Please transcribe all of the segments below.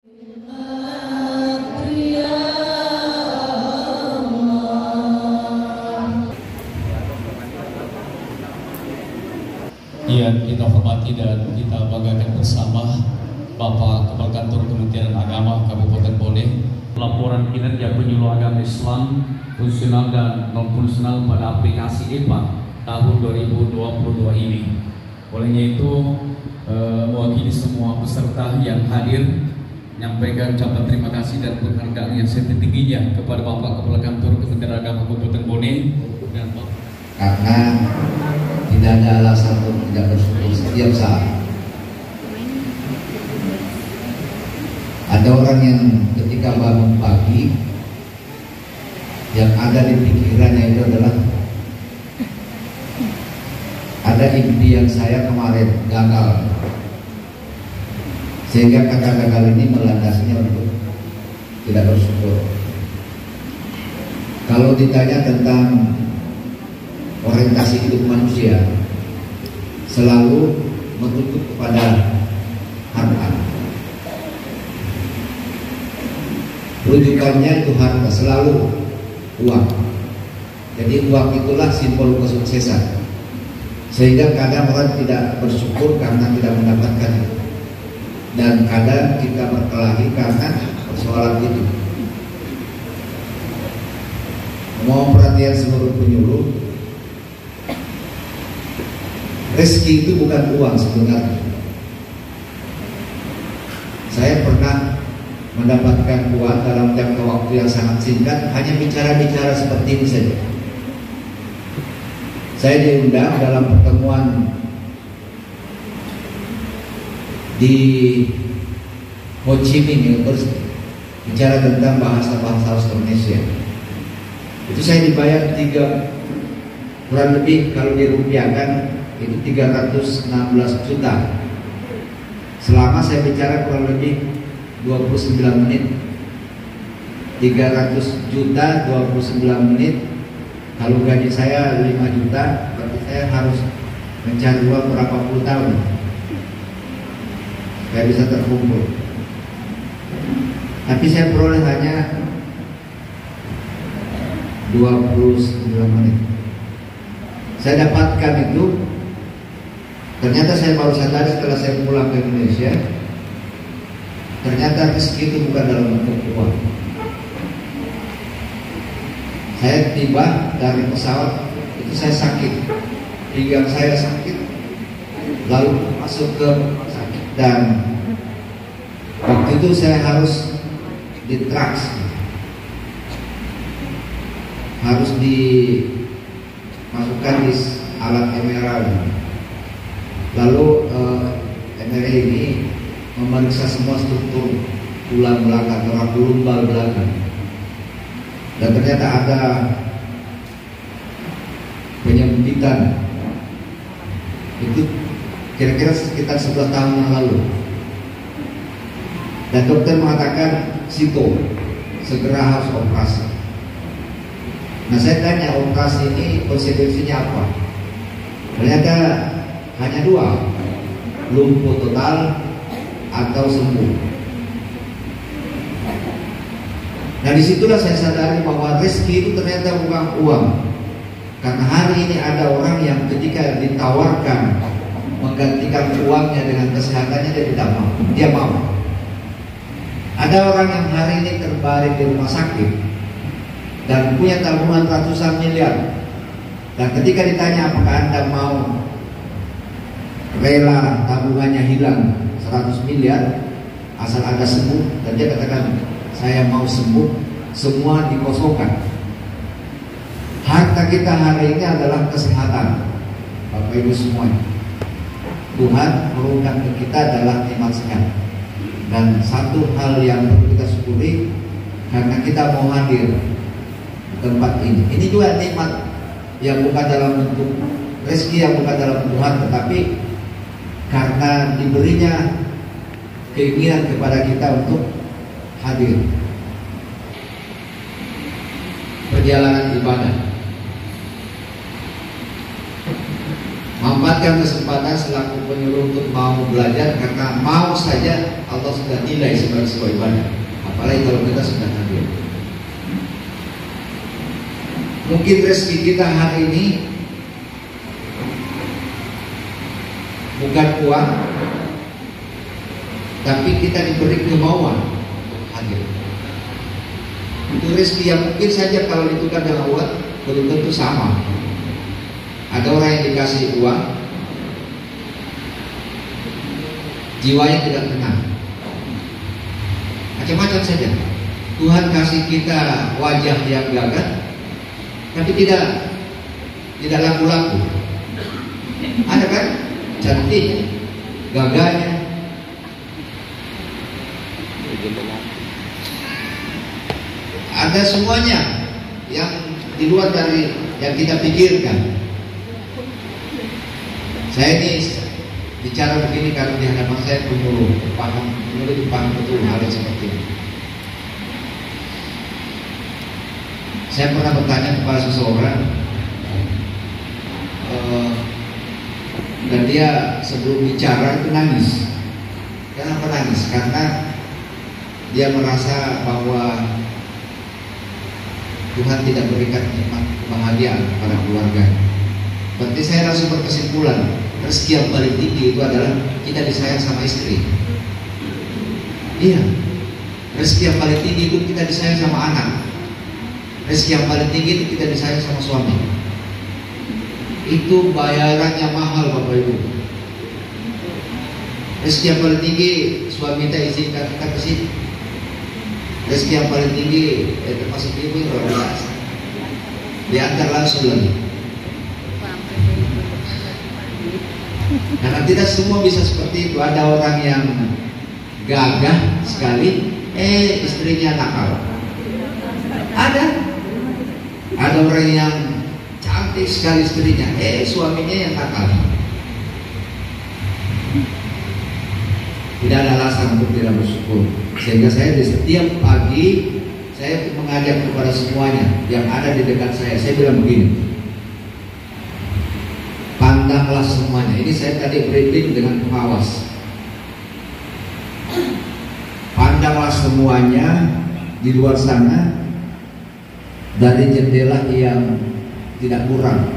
Yang kita hormati dan kita banggakan bersama Bapak Kepala Kantor Kementerian Agama Kabupaten Bone, laporan kinerja penyuluh agama Islam fungsional dan non fungsional pada aplikasi IPA tahun 2022 ini. Olehnya itu mewakili semua peserta yang hadir menyampaikan ucapan terima kasih dan penghargaan yang setinggi-tingginya kepada Bapak Kepala Kantor Kementerian Agama Kabupaten Bone dan Bapak. Karena tidak ada alasan untuk tidak bersyukur setiap saat. Ada orang yang ketika bangun pagi yang ada di pikirannya itu adalah ada impian saya kemarin gagal, sehingga kata gagal ini melandasinya untuk tidak bersyukur. Kalau ditanya tentang orientasi hidup manusia, selalu menuntut kepada harta. Rujukannya itu harta, selalu uang. Jadi uang itulah simbol kesuksesan. Sehingga kadang orang tidak bersyukur karena tidak mendapatkan itu. Dan kadang kita berkelahi karena persoalan itu. Mau perhatian seluruh penyuluh, rezeki itu bukan uang sebenarnya. Saya pernah mendapatkan uang dalam jangka waktu yang sangat singkat, hanya bicara-bicara seperti ini saja. Saya diundang dalam pertemuan di Ho Chi Minh University, bicara tentang bahasa-bahasa Austronesia. Itu saya dibayar kurang lebih kalau dirupiahkan itu 316 juta. Selama saya bicara kurang lebih 29 menit. 300 juta 29 menit. Kalau gaji saya 5 juta, berarti saya harus mencari uang berapa puluh tahun saya bisa terkumpul. Tapi saya peroleh hanya 29 menit. Saya dapatkan itu. Ternyata saya baru sadar setelah saya pulang ke Indonesia, ternyata rezeki itu bukan dalam bentuk uang. Saya tiba dari pesawat itu saya sakit, pinggang saya sakit, lalu masuk ke rumah sakit, dan waktu itu saya harus ditraks, harus dimasukkan di alat MRI. Lalu MRI ini memeriksa semua struktur tulang belakang, tulang lumbal belakang, dan ternyata ada penyempitan. Itu kira-kira sekitar 11 tahun yang lalu. Dan dokter mengatakan sito, segera harus operasi. Nah, saya tanya, operasi ini konsekuensinya apa? Ternyata hanya dua, lumpuh total atau sembuh. Nah, disitulah saya sadari bahwa rezeki itu ternyata bukan uang. Karena hari ini ada orang yang ketika ditawarkan menggantikan uangnya dengan kesehatannya, dia tidak mau. Dia mau. Ada orang yang hari ini terbaring di rumah sakit dan punya tabungan ratusan miliar. Dan ketika ditanya apakah Anda mau rela tabungannya hilang 100 miliar asal Anda sembuh, dan dia katakan saya mau sembuh, semua dikosongkan. Harta kita hari ini adalah kesehatan, Bapak Ibu semuanya. Tuhan menurunkan ke kita adalah nikmat sehat. Dan satu hal yang perlu kita syukuri, karena kita mau hadir di tempat ini. Ini juga nikmat yang bukan dalam bentuk rezeki, yang bukan dalam Tuhan, tetapi karena diberinya keinginan kepada kita untuk hadir. Perjalanan ibadah, mampu memanfaatkan kesempatan selaku penyuluh untuk mau belajar, karena mau saja Allah sudah nilai sebagai sebuah ibadah, apalagi kalau kita sudah hadir. Mungkin rezeki kita hari ini bukan uang, tapi kita diberi kemauan untuk hadir. Itu rezeki yang mungkin saja kalau ditukar dengan uang belum tentu sama. Ada orang yang dikasih uang, jiwanya tidak tenang, macam-macam saja. Tuhan kasih kita wajah yang gagah, tapi tidak laku-laku. Ada kan? Cantik, gagahnya. Ada semuanya yang di luar dari yang kita pikirkan. Saya ini bicara begini karena di hadapan saya penyuluh paham betul hal seperti ini. Saya pernah bertanya kepada seseorang, dan dia sebelum bicara itu nangis. Kenapa nangis? Karena dia merasa bahwa Tuhan tidak berikan nikmat kebahagiaan pada keluarga. Berarti saya langsung berkesimpulan, rezeki yang paling tinggi itu adalah kita disayang sama istri. Iya, rezeki yang paling tinggi itu kita disayang sama anak. Rezeki yang paling tinggi itu kita disayang sama suami. Itu bayarannya mahal, Bapak Ibu. Rezeki yang paling tinggi suami kita izinkan kita ke sini. Rezeki yang paling tinggi termasuk ibu luar biasa. Diantar langsung lagi. Karena tidak semua bisa seperti itu. Ada orang yang gagah sekali, istrinya nakal. Ada orang yang cantik sekali istrinya, suaminya yang nakal. Tidak ada alasan untuk tidak bersyukur. Sehingga saya di setiap pagi saya mengajak kepada semuanya yang ada di dekat saya bilang begini, pandanglah semuanya. Ini saya tadi briefing dengan pengawas. Pandanglah semuanya di luar sana dari jendela yang tidak kurang.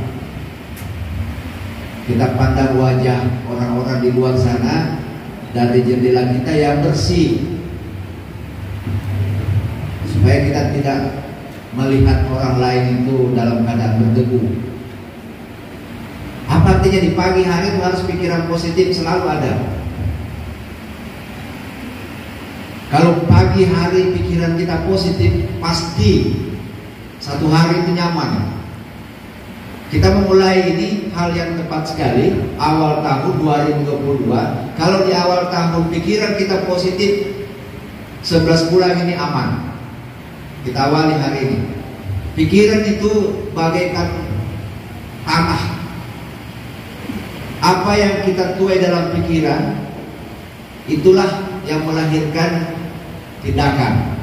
Kita pandang wajah orang-orang di luar sana dari jendela kita yang bersih, supaya kita tidak melihat orang lain itu dalam keadaan berdebu. Apa artinya? Di pagi hari itu harus pikiran positif selalu ada. Kalau pagi hari pikiran kita positif, pasti satu hari itu nyaman. Kita memulai ini hal yang tepat sekali. Awal tahun 2022, kalau di awal tahun pikiran kita positif, 11 bulan ini aman. Kita awali hari ini. Pikiran itu bagaikan tanah. Apa yang kita tuai dalam pikiran, itulah yang melahirkan tindakan.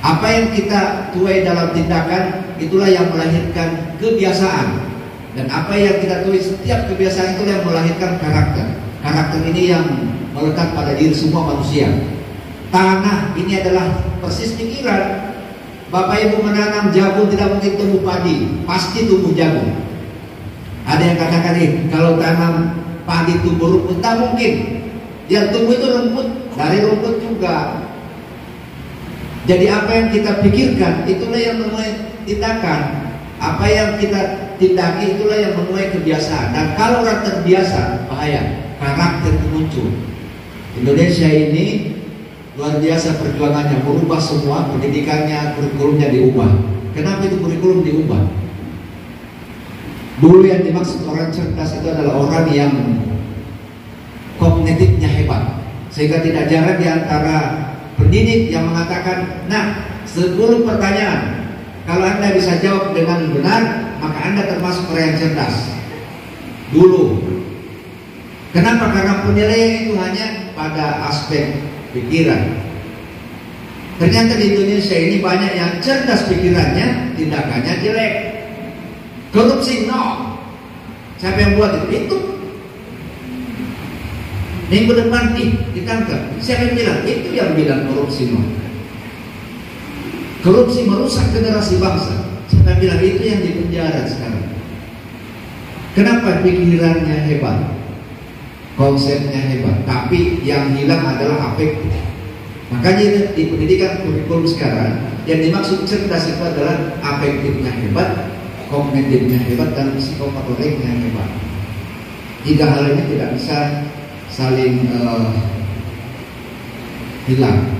Apa yang kita tuai dalam tindakan, itulah yang melahirkan kebiasaan. Dan apa yang kita tuai setiap kebiasaan, itulah yang melahirkan karakter. Karakter ini yang melekat pada diri semua manusia. Tanah ini adalah persis pikiran. Bapak Ibu menanam jagung, tidak mungkin tumbuh padi, pasti tumbuh jagung. Ada yang katakan kalau tanam padi tumbuh rumput, tak mungkin. Yang tumbuh itu rumput, dari rumput juga. Jadi apa yang kita pikirkan, itulah yang menuai tindakan. Apa yang kita tindaki, itulah yang menuai kebiasaan. Dan kalau orang terbiasa, bahaya, karakter itu muncul. Indonesia ini luar biasa perjuangannya, merubah semua pendidikannya, kurikulumnya diubah. Kenapa itu kurikulum diubah? Dulu yang dimaksud orang cerdas itu adalah orang yang kognitifnya hebat, sehingga tidak jarang di antara pendidik yang mengatakan, nah 10 pertanyaan, kalau Anda bisa jawab dengan benar, maka Anda termasuk orang yang cerdas. Dulu. Kenapa? Karena penilaian itu hanya pada aspek pikiran. Ternyata di Indonesia ini banyak yang cerdas pikirannya, tindakannya jelek. Korupsi, no. Siapa yang buat itu? Minggu depan ditangkap. Siapa yang bilang? Itu yang bilang korupsi. Korupsi merusak generasi bangsa. Siapa yang bilang? Itu yang dipenjara sekarang. Kenapa? Pikirannya hebat, konsepnya hebat, tapi yang hilang adalah afektif. Makanya di pendidikan kurikulum sekarang yang dimaksud cerdas itu adalah afektifnya hebat, kognitifnya hebat, dan psikomotoriknya hebat. Tiga hal ini tidak bisa saling hilang.